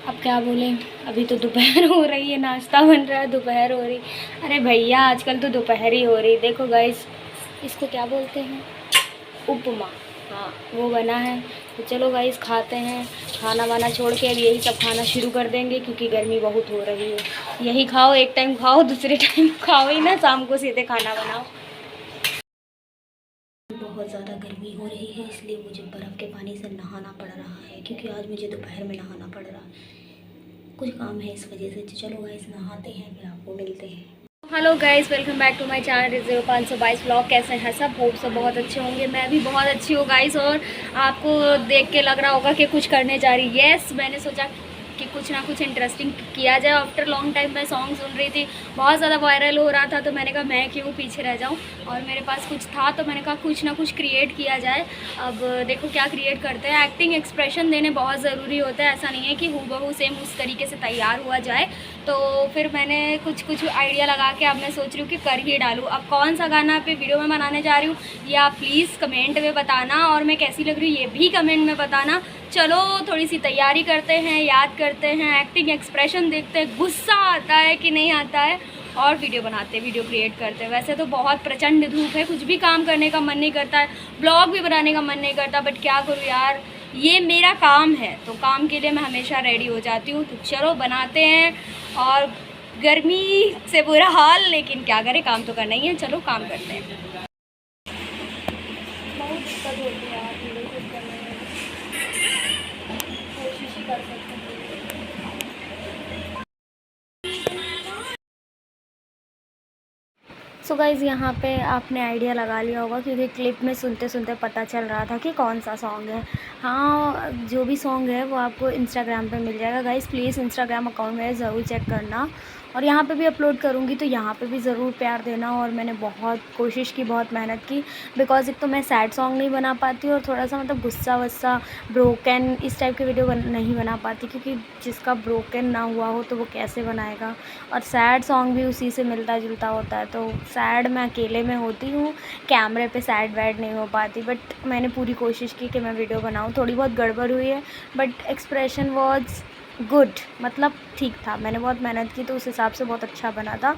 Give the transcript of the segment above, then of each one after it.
अब क्या बोलें, अभी तो दोपहर हो रही है, नाश्ता बन रहा है, दोपहर हो रही। अरे भैया आजकल तो दोपहर ही हो रही। देखो गाइस, इसको क्या बोलते हैं, उपमा। हाँ वो बना है। तो चलो गाइस खाते हैं। खाना वाना छोड़ के अब यही सब खाना शुरू कर देंगे क्योंकि गर्मी बहुत हो रही है। यही खाओ, एक टाइम खाओ, दूसरे टाइम खाओ ही ना, शाम को सीधे खाना बनाओ। बहुत ज़्यादा गर्मी हो रही है इसलिए मुझे बर्फ़ के पानी से नहाना पड़ रहा है क्योंकि आज मुझे दोपहर में नहाना पड़ रहा है, कुछ काम है इस वजह से। चलो गाइस नहाते हैं फिर आपको मिलते हैं। Hello guys, welcome back to my channel 0522 vlog. कैसे हैं सब? होप सब बहुत अच्छे होंगे। मैं भी बहुत अच्छी हूँ गाइस। और आपको देख के लग रहा होगा कि कुछ करने जा रही। यस, मैंने सोचा कि कुछ ना कुछ इंटरेस्टिंग किया जाए। आफ्टर लॉन्ग टाइम मैं सॉन्ग सुन रही थी, बहुत ज़्यादा वायरल हो रहा था, तो मैंने कहा मैं क्यों पीछे रह जाऊं। और मेरे पास कुछ था तो मैंने कहा कुछ ना कुछ क्रिएट किया जाए। अब देखो क्या क्रिएट करते हैं। एक्टिंग एक्सप्रेशन देने बहुत ज़रूरी होता है, ऐसा नहीं है कि हूबहू सेम उस तरीके से तैयार हुआ जाए। तो फिर मैंने कुछ आइडिया लगा के अब मैं सोच रही हूँ कि कर ही डालूँ। अब कौन सा गाना पे वीडियो में बनाने जा रही हूँ ये आप प्लीज़ कमेंट में बताना, और मैं कैसी लग रही हूँ ये भी कमेंट में बताना। चलो थोड़ी सी तैयारी करते हैं, याद करते हैं, एक्टिंग एक्सप्रेशन देखते हैं, गुस्सा आता है कि नहीं आता है, और वीडियो बनाते हैं, वीडियो क्रिएट करते हैं। वैसे तो बहुत प्रचंड धूप है, कुछ भी काम करने का मन नहीं करता है, ब्लॉग भी बनाने का मन नहीं करता, बट क्या करूँ यार, ये मेरा काम है तो काम के लिए मैं हमेशा रेडी हो जाती हूँ। तो चलो बनाते हैं। और गर्मी से बुरा हाल, लेकिन क्या करें, काम तो करना ही है। चलो काम करते हैं। बहुत दिक्कत होती है यार वीडियो शूट करने में, कोशिश ही कर सकते हैं। सो गाइज़ यहाँ पे आपने आइडिया लगा लिया होगा क्योंकि क्लिप में सुनते सुनते पता चल रहा था कि कौन सा सॉन्ग है। हाँ, जो भी सॉन्ग है वो आपको इंस्टाग्राम पे मिल जाएगा गाइज़। प्लीज़ इंस्टाग्राम अकाउंट में ज़रूर चेक करना, और यहाँ पे भी अपलोड करूँगी तो यहाँ पे भी ज़रूर प्यार देना। और मैंने बहुत कोशिश की, बहुत मेहनत की, बिकॉज़ एक तो मैं सैड सॉन्ग नहीं बना पाती और थोड़ा सा मतलब गुस्सा वस्सा ब्रोकन इस टाइप के वीडियो नहीं बना पाती, क्योंकि जिसका ब्रोकन ना हुआ हो तो वो कैसे बनाएगा। और सैड सॉन्ग भी उसी से मिलता जुलता होता है, तो सैड मैं अकेले में होती हूँ, कैमरे पे सैड वैड नहीं हो पाती। बट मैंने पूरी कोशिश की कि मैं वीडियो बनाऊँ। थोड़ी बहुत गड़बड़ हुई है बट एक्सप्रेशन वॉज गुड, मतलब ठीक था। मैंने बहुत मेहनत की तो उस हिसाब से बहुत अच्छा बना था।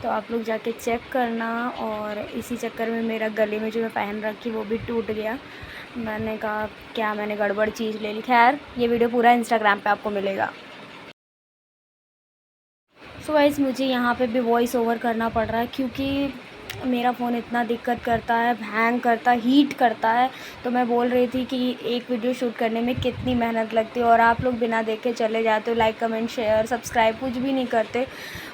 तो आप लोग जाके चेक करना। और इसी चक्कर में मेरा गले में जो मैं पहन रखी वो भी टूट गया। मैंने कहा क्या मैंने गड़बड़ चीज़ ले ली। खैर ये वीडियो पूरा इंस्टाग्राम पे आपको मिलेगा। सो गाइस मुझे यहाँ पे भी वॉइस ओवर करना पड़ रहा है क्योंकि मेरा फ़ोन इतना दिक्कत करता है, हैंग करता है, हीट करता है। तो मैं बोल रही थी कि एक वीडियो शूट करने में कितनी मेहनत लगती है, और आप लोग बिना देखे चले जाते हो, लाइक कमेंट शेयर सब्सक्राइब कुछ भी नहीं करते।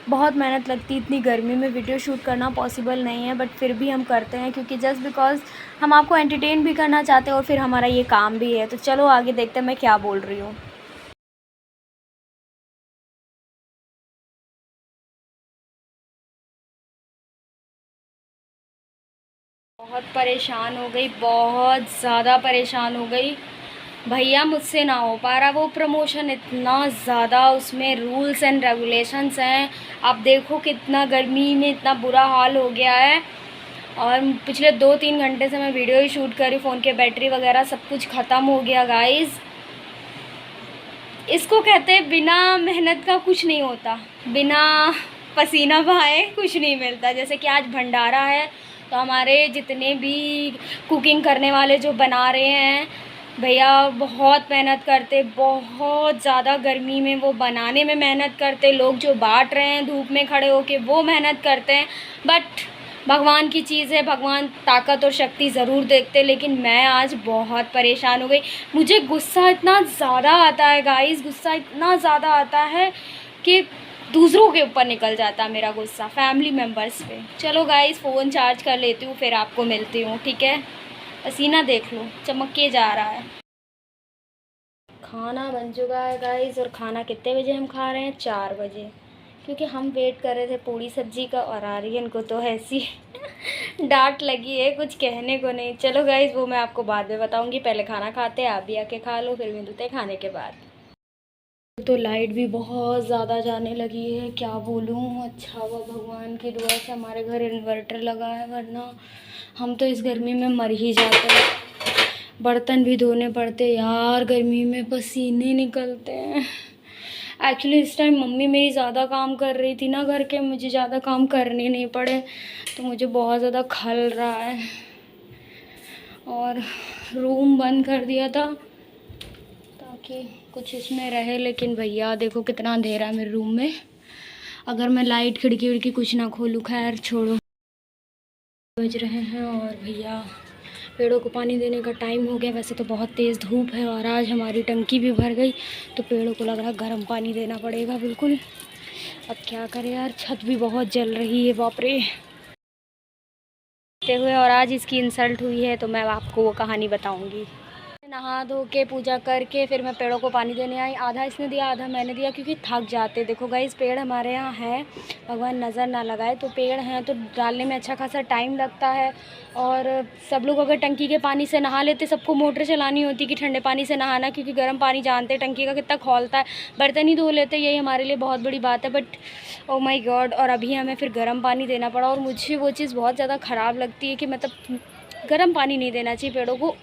बहुत मेहनत लगती है, इतनी गर्मी में वीडियो शूट करना पॉसिबल नहीं है, बट फिर भी हम करते हैं क्योंकि जस्ट बिकॉज़ हम आपको एंटरटेन भी करना चाहते हैं और फिर हमारा ये काम भी है। तो चलो आगे देखते हैं मैं क्या बोल रही हूँ। बहुत परेशान हो गई, बहुत ज़्यादा परेशान हो गई भैया, मुझसे ना हो पा रहा वो प्रमोशन। इतना ज़्यादा उसमें रूल्स एंड रेगुलेशंस हैं। आप देखो कितना गर्मी में इतना बुरा हाल हो गया है। और पिछले 2-3 घंटे से मैं वीडियो ही शूट करी, फ़ोन के बैटरी वगैरह सब कुछ ख़त्म हो गया गाइस। इसको कहते हैं बिना मेहनत का कुछ नहीं होता, बिना पसीना बहाए कुछ नहीं मिलता। जैसे कि आज भंडारा है तो हमारे जितने भी कुकिंग करने वाले जो बना रहे हैं भैया बहुत मेहनत करते, बहुत ज़्यादा गर्मी में वो बनाने में मेहनत करते। लोग जो बांट रहे हैं धूप में खड़े होके वो मेहनत करते हैं। बट भगवान की चीज़ है, भगवान ताकत और शक्ति ज़रूर देखते। लेकिन मैं आज बहुत परेशान हो गई। मुझे गुस्सा इतना ज़्यादा आता है गाइस, गुस्सा इतना ज़्यादा आता है कि दूसरों के ऊपर निकल जाता है मेरा गुस्सा, फैमिली मेम्बर्स पे। चलो गाइस फ़ोन चार्ज कर लेती हूँ फिर आपको मिलती हूँ, ठीक है। पसीना देख लो चमक के जा रहा है। खाना बन चुका है गाइस, और खाना कितने बजे हम खा रहे हैं? 4 बजे, क्योंकि हम वेट कर रहे थे पूड़ी सब्जी का, और आर्यन को तो ऐसी डांट लगी है कुछ कहने को नहीं। चलो गाइस वो मैं आपको बाद में बताऊंगी, पहले खाना खाते हैं, आप भी आके खा लो, फिर मिलते हैं खाने के बाद। तो लाइट भी बहुत ज़्यादा जाने लगी है, क्या बोलूँ। अच्छा हुआ भगवान की दुआ से हमारे घर इन्वर्टर लगा है, वरना हम तो इस गर्मी में मर ही जाते हैं। बर्तन भी धोने पड़ते यार, गर्मी में पसीने निकलते हैं। एक्चुअली इस टाइम मम्मी मेरी ज़्यादा काम कर रही थी ना घर के, मुझे ज़्यादा काम करने नहीं पड़े, तो मुझे बहुत ज़्यादा खल रहा है। और रूम बंद कर दिया था ताकि कुछ इसमें रहे, लेकिन भैया देखो कितना अंधेरा है मेरे रूम में। अगर मैं लाइट खिड़की विड़की कुछ ना खोलूँ, खैर छोड़ो। बज रहे हैं और भैया पेड़ों को पानी देने का टाइम हो गया। वैसे तो बहुत तेज़ धूप है और आज हमारी टंकी भी भर गई, तो पेड़ों को लग रहा है गर्म पानी देना पड़ेगा बिल्कुल। अब क्या करें यार, छत भी बहुत जल रही है, बाप रे हुए। और आज इसकी इंसल्ट हुई है तो मैं आपको वो कहानी बताऊंगी। नहा धो के पूजा करके फिर मैं पेड़ों को पानी देने आई। आधा इसने दिया, आधा मैंने दिया, क्योंकि थक जाते। देखो गाइस, पेड़ हमारे यहाँ है, भगवान नज़र ना लगाए, तो पेड़ हैं तो डालने में अच्छा खासा टाइम लगता है। और सब लोग अगर टंकी के पानी से नहा लेते, सबको मोटर चलानी होती कि ठंडे पानी से नहाना, क्योंकि गर्म पानी जानते टंकी का कितना खौलता है, बर्तन ही धो लेते, यही हमारे लिए बहुत बड़ी बात है। बट ओ माय गॉड, और अभी हमें फिर गर्म पानी देना पड़ा। और मुझे वो चीज़ बहुत ज़्यादा ख़राब लगती है कि मतलब गर्म पानी नहीं देना चाहिए पेड़ों को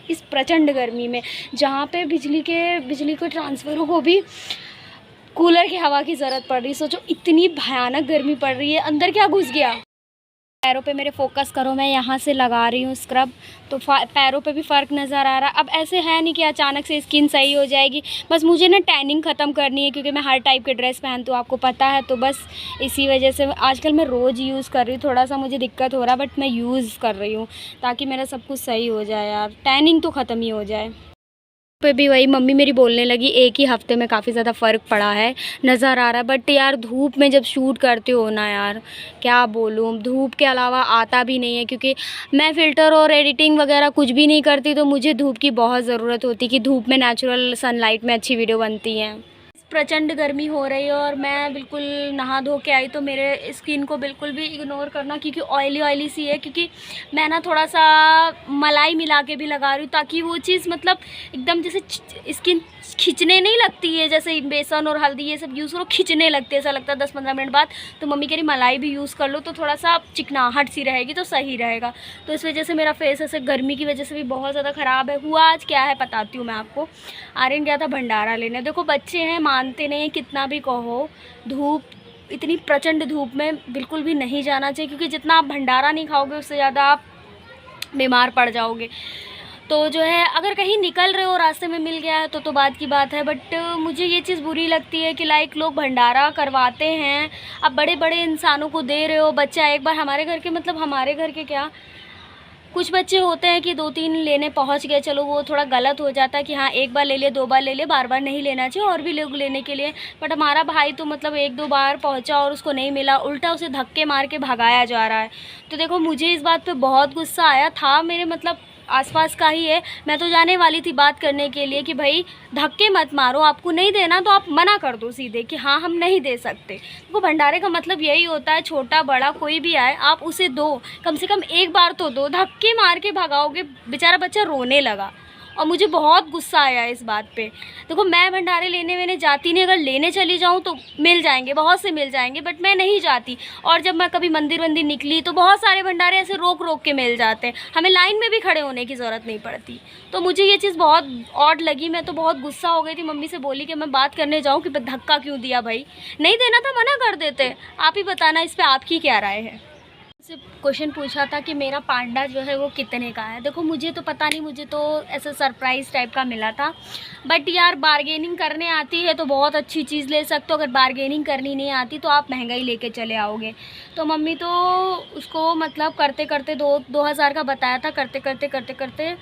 इस प्रचंड गर्मी में, जहाँ पे बिजली के ट्रांसफरों को भी कूलर की हवा की ज़रूरत पड़ रही। सोचो इतनी भयानक गर्मी पड़ रही है, अंदर क्या घुस गया। पैरों पे मेरे फोकस करो, मैं यहाँ से लगा रही हूँ स्क्रब, तो पैरों पे भी फ़र्क नज़र आ रहा है। अब ऐसे है नहीं कि अचानक से स्किन सही हो जाएगी, बस मुझे ना टैनिंग ख़त्म करनी है, क्योंकि मैं हर टाइप के ड्रेस पहनती हूँ, आपको पता है। तो बस इसी वजह से आजकल मैं रोज़ यूज़ कर रही हूँ। थोड़ा सा मुझे दिक्कत हो रहा है, बट मैं यूज़ कर रही हूँ ताकि मेरा सब कुछ सही हो जाए यार, टैनिंग तो ख़त्म ही हो जाए। पे भी वही मम्मी मेरी बोलने लगी, एक ही हफ्ते में काफ़ी ज़्यादा फ़र्क पड़ा है, नज़र आ रहा है। बट यार धूप में जब शूट करते हो ना यार, क्या बोलूँ, धूप के अलावा आता भी नहीं है, क्योंकि मैं फ़िल्टर और एडिटिंग वगैरह कुछ भी नहीं करती, तो मुझे धूप की बहुत ज़रूरत होती कि धूप में नेचुरल सनलाइट में अच्छी वीडियो बनती हैं। प्रचंड गर्मी हो रही है और मैं बिल्कुल नहा धो के आई, तो मेरे स्किन को बिल्कुल भी इग्नोर करना, क्योंकि ऑयली सी है। क्योंकि मैं ना थोड़ा सा मलाई मिला के भी लगा रही हूँ, ताकि वो चीज़ मतलब एकदम जैसे स्किन खिंचने नहीं लगती है, जैसे बेसन और हल्दी ये सब यूज़ करो खिंचने लगते हैं, ऐसा लगता है 10-15 मिनट बाद। तो मम्मी कह रही मलाई भी यूज़ कर लो, तो थोड़ा सा चिकनाहट सी रहेगी तो सही रहेगा। तो इस वजह से मेरा फेस ऐसे गर्मी की वजह से भी बहुत ज़्यादा ख़राब है। हुआ आज क्या है बताती हूँ मैं आपको। आर्यन गया था भंडारा लेने। देखो बच्चे हैं, मानते नहीं, कितना भी कहो, धूप इतनी प्रचंड धूप में बिल्कुल भी नहीं जाना चाहिए, क्योंकि जितना आप भंडारा नहीं खाओगे उससे ज़्यादा आप बीमार पड़ जाओगे। तो जो है, अगर कहीं निकल रहे हो रास्ते में मिल गया है तो बात की बात है। बट मुझे ये चीज़ बुरी लगती है कि लाइक लोग भंडारा करवाते हैं, अब बड़े बड़े इंसानों को दे रहे हो। बच्चा एक बार हमारे घर के, मतलब हमारे घर के क्या, कुछ बच्चे होते हैं कि 2-3 लेने पहुंच गए, चलो वो थोड़ा गलत हो जाता है कि हाँ एक बार ले लिए, 2 बार ले लिए, बार बार नहीं लेना चाहिए, और भी लोग लेने के लिए। बट हमारा भाई तो मतलब 1-2 बार पहुंचा और उसको नहीं मिला, उल्टा उसे धक्के मार के भगाया जा रहा है। तो देखो मुझे इस बात पे बहुत गुस्सा आया था। मेरे मतलब आसपास का ही है, मैं तो जाने वाली थी बात करने के लिए कि भाई धक्के मत मारो, आपको नहीं देना तो आप मना कर दो सीधे कि हाँ हम नहीं दे सकते। वो भंडारे का मतलब यही होता है, छोटा बड़ा कोई भी आए आप उसे दो, कम से कम एक बार तो दो। धक्के मार के भगाओगे, बेचारा बच्चा रोने लगा और मुझे बहुत गुस्सा आया इस बात पे। देखो मैं भंडारे लेने वेने जाती नहीं, अगर लेने चली जाऊँ तो मिल जाएंगे, बहुत से मिल जाएंगे, बट मैं नहीं जाती। और जब मैं कभी मंदिर वंदिर निकली तो बहुत सारे भंडारे ऐसे रोक रोक के मिल जाते हैं, हमें लाइन में भी खड़े होने की ज़रूरत नहीं पड़ती। तो मुझे ये चीज़ बहुत ऑड लगी, मैं तो बहुत गुस्सा हो गई थी। मम्मी से बोली कि मैं बात करने जाऊँ कि धक्का क्यों दिया, भाई नहीं देना था मना कर देते। आप ही बताना इस पर आपकी क्या राय है। से क्वेश्चन पूछा था कि मेरा पांडा जो है वो कितने का है। देखो मुझे तो पता नहीं, मुझे तो ऐसा सरप्राइज़ टाइप का मिला था। बट यार बारगेनिंग करने आती है तो बहुत अच्छी चीज़ ले सकते हो, अगर बारगेनिंग करनी नहीं आती तो आप महंगा ही लेके चले आओगे। तो मम्मी तो उसको मतलब करते करते 2,000 का बताया था, करते करते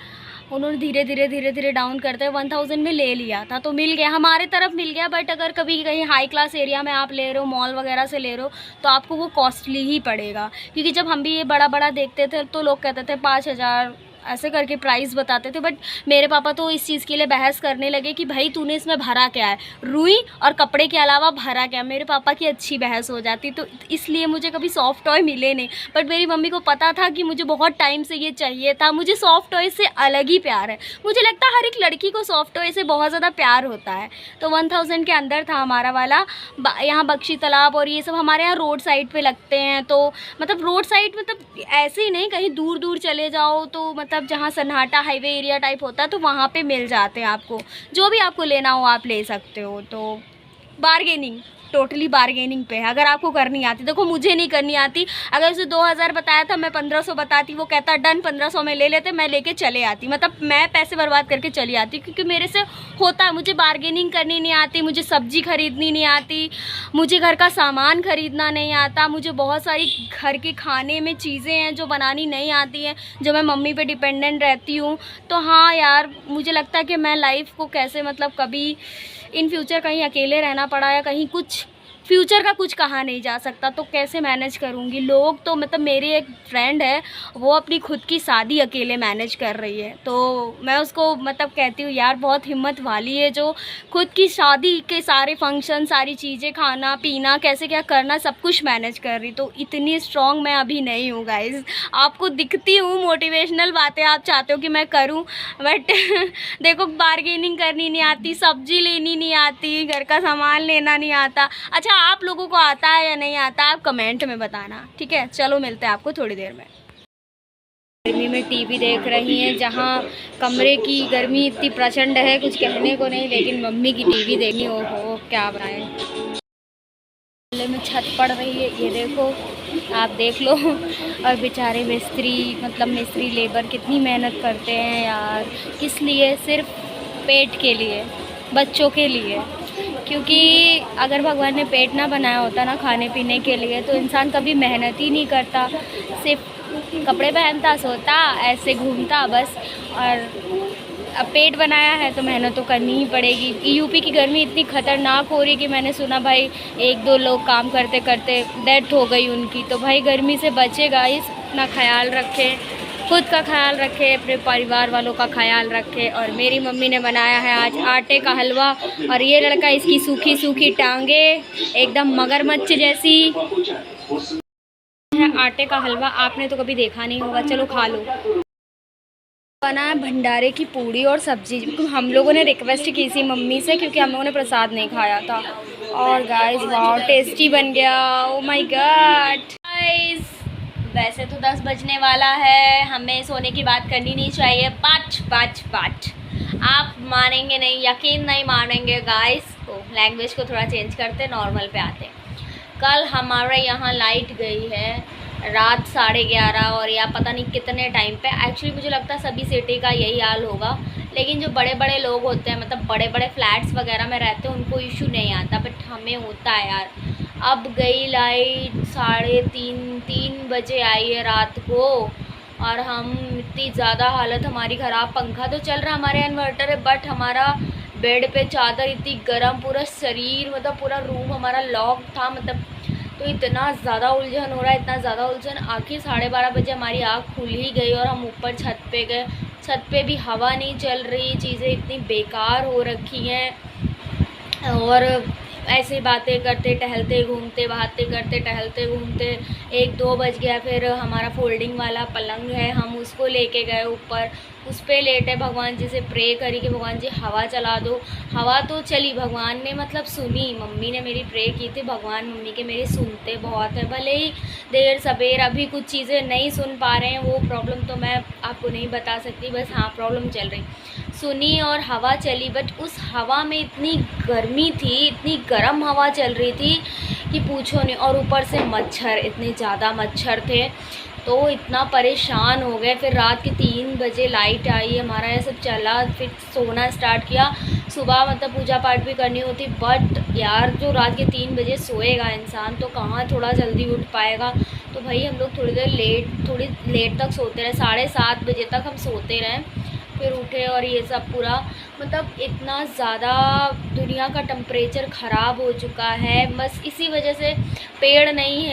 उन्होंने धीरे धीरे डाउन करते 1000 में ले लिया था। तो मिल गया, हमारे तरफ मिल गया। बट अगर कभी कहीं हाई क्लास एरिया में आप ले रहे हो, मॉल वगैरह से ले रहे हो, तो आपको वो कॉस्टली ही पड़ेगा। क्योंकि जब हम भी ये बड़ा बड़ा देखते थे तो लोग कहते थे 5,000 ऐसे करके प्राइस बताते थे। बट मेरे पापा तो इस चीज़ के लिए बहस करने लगे कि भाई तूने इसमें भरा क्या है, रुई और कपड़े के अलावा भरा क्या। मेरे पापा की अच्छी बहस हो जाती, तो इसलिए मुझे कभी सॉफ्ट टॉय मिले नहीं। बट मेरी मम्मी को पता था कि मुझे बहुत टाइम से ये चाहिए था। मुझे सॉफ्ट टॉय से अलग ही प्यार है, मुझे लगता है हर एक लड़की को सॉफ्ट टॉय से बहुत ज़्यादा प्यार होता है। तो 1000 के अंदर था हमारा वाला। यहाँ बख्शी तालाब और ये सब हमारे यहाँ रोड साइड पे लगते हैं। तो मतलब रोड साइड मतलब ऐसे ही नहीं, कहीं दूर दूर चले जाओ तो मतलब जहाँ सन्नाटा हाईवे एरिया टाइप होता है तो वहाँ पे मिल जाते हैं आपको, जो भी आपको लेना हो आप ले सकते हो। तो बार्गेनिंग, टोटली बार्गेनिंग पे है। अगर आपको करनी आती, देखो मुझे नहीं करनी आती, अगर उसे 2000 बताया था मैं 1500 बताती, वो कहता डन 1500 में ले लेते, मैं लेके चले आती, मतलब मैं पैसे बर्बाद करके चली आती, क्योंकि मेरे से होता है, मुझे बार्गेनिंग करनी नहीं आती, मुझे सब्जी खरीदनी नहीं आती, मुझे घर का सामान खरीदना नहीं आता, मुझे बहुत सारी घर के खाने में चीज़ें हैं जो बनानी नहीं आती हैं, जो मैं मम्मी पे डिपेंडेंट रहती हूँ। तो हाँ यार, मुझे लगता है कि मैं लाइफ को कैसे, मतलब कभी इन फ्यूचर कहीं अकेले रहना पड़ा या कहीं कुछ फ्यूचर का कुछ कहा नहीं जा सकता, तो कैसे मैनेज करूँगी। लोग तो, मतलब मेरी एक फ्रेंड है, वो अपनी खुद की शादी अकेले मैनेज कर रही है, तो मैं उसको मतलब कहती हूँ यार बहुत हिम्मत वाली है, जो खुद की शादी के सारे फंक्शन, सारी चीज़ें, खाना पीना, कैसे क्या करना, सब कुछ मैनेज कर रही। तो इतनी स्ट्रॉन्ग मैं अभी नहीं हूँ गाइज़। आपको दिखती हूँ, मोटिवेशनल बातें आप चाहते हो कि मैं करूँ, बट देखो बार्गेनिंग करनी नहीं आती, सब्जी लेनी नहीं आती, घर का सामान लेना नहीं आता। अच्छा, आप लोगों को आता है या नहीं आता, आप कमेंट में बताना, ठीक है। चलो मिलते हैं आपको थोड़ी देर में। गर्मी में टीवी देख रही हैं, जहाँ कमरे की गर्मी इतनी प्रचंड है कुछ कहने को नहीं, लेकिन मम्मी की टीवी देखनी, हो क्या बनाए। में छत पड़ रही है, ये देखो, आप देख लो। और बेचारे मिस्त्री, मतलब मिस्त्री लेबर कितनी मेहनत करते हैं यार, किस लिए, सिर्फ पेट के लिए, बच्चों के लिए। क्योंकि अगर भगवान ने पेट ना बनाया होता ना खाने पीने के लिए, तो इंसान कभी मेहनत ही नहीं करता, सिर्फ कपड़े पहनता, सोता, ऐसे घूमता बस। और अब पेट बनाया है तो मेहनत तो करनी ही पड़ेगी। यूपी की गर्मी इतनी ख़तरनाक हो रही कि मैंने सुना भाई 1-2 लोग काम करते करते डेथ हो गई उनकी। तो भाई गर्मी से बचेगा, इस अपना ख्याल रखें, खुद का ख्याल रखें, अपने परिवार वालों का ख्याल रखें। और मेरी मम्मी ने बनाया है आज आटे का हलवा, और ये लड़का, इसकी सूखी सूखी टांगे एकदम मगरमच्छ जैसी है। आटे का हलवा आपने तो कभी देखा नहीं होगा, चलो खा लो। बना है भंडारे की पूड़ी और सब्जी, हम लोगों ने रिक्वेस्ट की थी मम्मी से, क्योंकि हम लोगों ने प्रसाद नहीं खाया था। और गाइस वाह, टेस्टी बन गया, ओ माय गॉड। गाइस वैसे तो 10 बजने वाला है, हमें सोने की बात करनी नहीं चाहिए, बट आप मानेंगे नहीं, यकीन नहीं मानेंगे गाइस। तो लैंग्वेज को थोड़ा चेंज करते, नॉर्मल पे आते। कल हमारे यहाँ लाइट गई है रात 11:30 और या पता नहीं कितने टाइम पे। एक्चुअली मुझे लगता है सभी सिटी का यही हाल होगा, लेकिन जो बड़े बड़े लोग होते हैं, मतलब बड़े बड़े फ्लैट्स वगैरह में रहते हैं, उनको इशू नहीं आता, बट हमें होता है यार। अब गई लाइट 3:30 बजे आई है रात को, और हम इतनी ज़्यादा हालत हमारी ख़राब। पंखा तो चल रहा, हमारे इन्वर्टर है, बट हमारा बेड पे चादर इतनी गर्म, पूरा शरीर, मतलब पूरा रूम हमारा लॉक था, मतलब तो इतना ज़्यादा उलझन हो रहा है, इतना ज़्यादा उलझन। आखिर 12:30 बजे हमारी आँख खुल ही गई और हम ऊपर छत पे गए। छत पे भी हवा नहीं चल रही, चीज़ें इतनी बेकार हो रखी हैं। और ऐसे बातें करते टहलते घूमते, बातें करते टहलते घूमते 1-2 बज गया। फिर हमारा फोल्डिंग वाला पलंग है, हम उसको लेके गए ऊपर, उस पर लेटे, भगवान जी से प्रे करी कि भगवान जी हवा चला दो। हवा तो चली, भगवान ने मतलब सुनी। मम्मी ने मेरी प्रे की थी, भगवान मम्मी के मेरे सुनते बहुत है, भले ही देर सबेर अभी कुछ चीज़ें नहीं सुन पा रहे हैं, वो प्रॉब्लम तो मैं आपको नहीं बता सकती, बस हाँ प्रॉब्लम चल रही। सुनी और हवा चली, बट उस हवा में इतनी गर्मी थी, इतनी गर्म हवा चल रही थी कि पूछो नहीं। और ऊपर से मच्छर, इतने ज़्यादा मच्छर थे, तो इतना परेशान हो गए। फिर रात के 3 बजे लाइट आई, हमारा ये सब चला, फिर सोना स्टार्ट किया। सुबह मतलब पूजा पाठ भी करनी होती, बट यार जो रात के 3 बजे सोएगा इंसान तो कहाँ थोड़ा जल्दी उठ पाएगा। तो भाई हम लोग थोड़ी लेट तक सोते रहे, 7:30 बजे तक हम सोते रहे, फिर उठे। और ये सब पूरा मतलब इतना ज़्यादा दुनिया का टेम्परेचर ख़राब हो चुका है, बस इसी वजह से पेड़ नहीं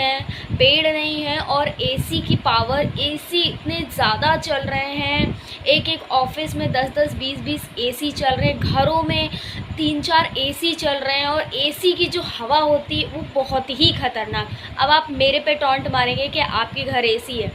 है। और एसी की पावर, एसी इतने ज़्यादा चल रहे हैं, एक ऑफिस में 10-10, 20-20 एसी चल रहे हैं, घरों में 3-4 एसी चल रहे हैं, और एसी की जो हवा होती है वो बहुत ही ख़तरनाक। अब आप मेरे पे टॉन्ट मारेंगे कि आपके घर एसी है,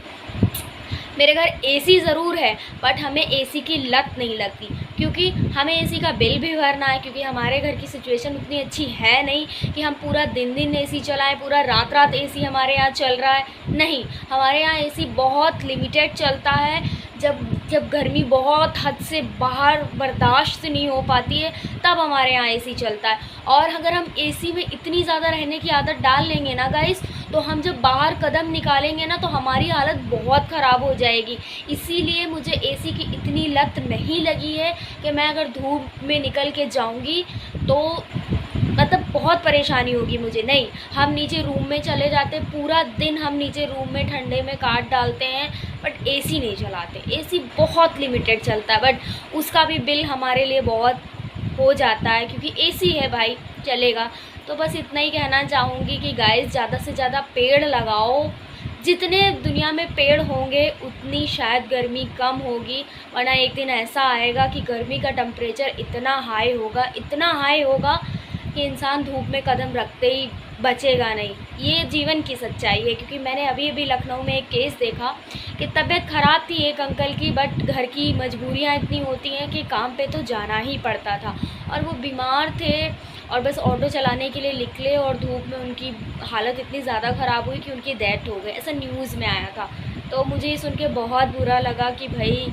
मेरे घर एसी ज़रूर है, बट हमें एसी की लत नहीं लगती, क्योंकि हमें एसी का बिल भी भरना है, क्योंकि हमारे घर की सिचुएशन उतनी अच्छी है नहीं कि हम पूरा दिन एसी चलाएं, पूरा रात एसी हमारे यहाँ चल रहा है। नहीं, हमारे यहाँ एसी बहुत लिमिटेड चलता है, जब जब गर्मी बहुत हद से बाहर बर्दाश्त नहीं हो पाती है तब हमारे यहाँ एसी चलता है। और अगर हम एसी में इतनी ज़्यादा रहने की आदत डाल लेंगे ना गाइस, तो हम जब बाहर कदम निकालेंगे ना तो हमारी हालत बहुत ख़राब हो जाएगी। इसीलिए मुझे एसी की इतनी लत नहीं लगी है कि मैं अगर धूप में निकल के जाऊँगी तो मतलब बहुत परेशानी होगी मुझे। नहीं, हम नीचे रूम में चले जाते, पूरा दिन हम नीचे रूम में ठंडे में काट डालते हैं, बट एसी नहीं चलाते। एसी बहुत लिमिटेड चलता है, बट उसका भी बिल हमारे लिए बहुत हो जाता है क्योंकि एसी है भाई, चलेगा। तो बस इतना ही कहना चाहूँगी कि गाइस ज़्यादा से ज़्यादा पेड़ लगाओ। जितने दुनिया में पेड़ होंगे उतनी शायद गर्मी कम होगी, वरना एक दिन ऐसा आएगा कि गर्मी का टेम्परेचर इतना हाई होगा कि इंसान धूप में कदम रखते ही बचेगा नहीं। ये जीवन की सच्चाई है, क्योंकि मैंने अभी अभी लखनऊ में एक केस देखा कि तबीयत ख़राब थी एक अंकल की, बट घर की मजबूरियाँ इतनी होती हैं कि काम पे तो जाना ही पड़ता था, और वो बीमार थे और बस ऑटो चलाने के लिए निकले और धूप में उनकी हालत इतनी ज़्यादा ख़राब हुई कि उनकी डेथ हो गई। ऐसा न्यूज़ में आया था। तो मुझे ये सुन के बहुत बुरा लगा कि भाई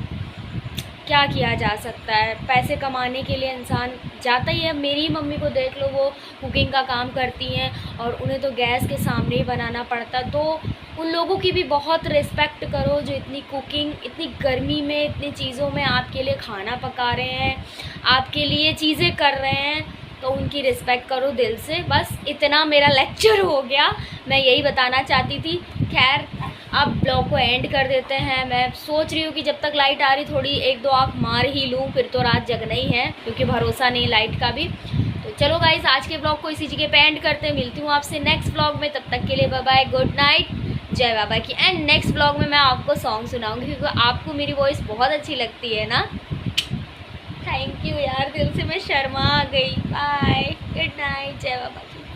क्या किया जा सकता है, पैसे कमाने के लिए इंसान जाता ही है। मेरी मम्मी को देख लो, वो कुकिंग का काम करती हैं और उन्हें तो गैस के सामने ही बनाना पड़ता। तो उन लोगों की भी बहुत रिस्पेक्ट करो जो इतनी कुकिंग, इतनी गर्मी में, इतनी चीज़ों में आपके लिए खाना पका रहे हैं, आपके लिए चीज़ें कर रहे हैं, तो उनकी रिस्पेक्ट करो दिल से। बस इतना मेरा लेक्चर हो गया, मैं यही बताना चाहती थी। खैर, अब ब्लॉग को एंड कर देते हैं। मैं सोच रही हूँ कि जब तक लाइट आ रही थोड़ी एक दो आँख मार ही लूँ, फिर तो रात जगना ही है क्योंकि भरोसा नहीं लाइट का भी। तो चलो गाइस, आज के ब्लॉग को इसी जगह पे एंड करते हैं। मिलती हूँ आपसे नेक्स्ट ब्लॉग में, तब तक के लिए बाय बाय, गुड नाइट, जय बाबा की। एंड नेक्स्ट ब्लॉग में मैं आपको सॉन्ग सुनाऊँगी क्योंकि आपको मेरी वॉइस बहुत अच्छी लगती है ना। थैंक यू यार, दिल से मैं शर्मा आ गई। बाय, गुड नाइट, जय बाबा की।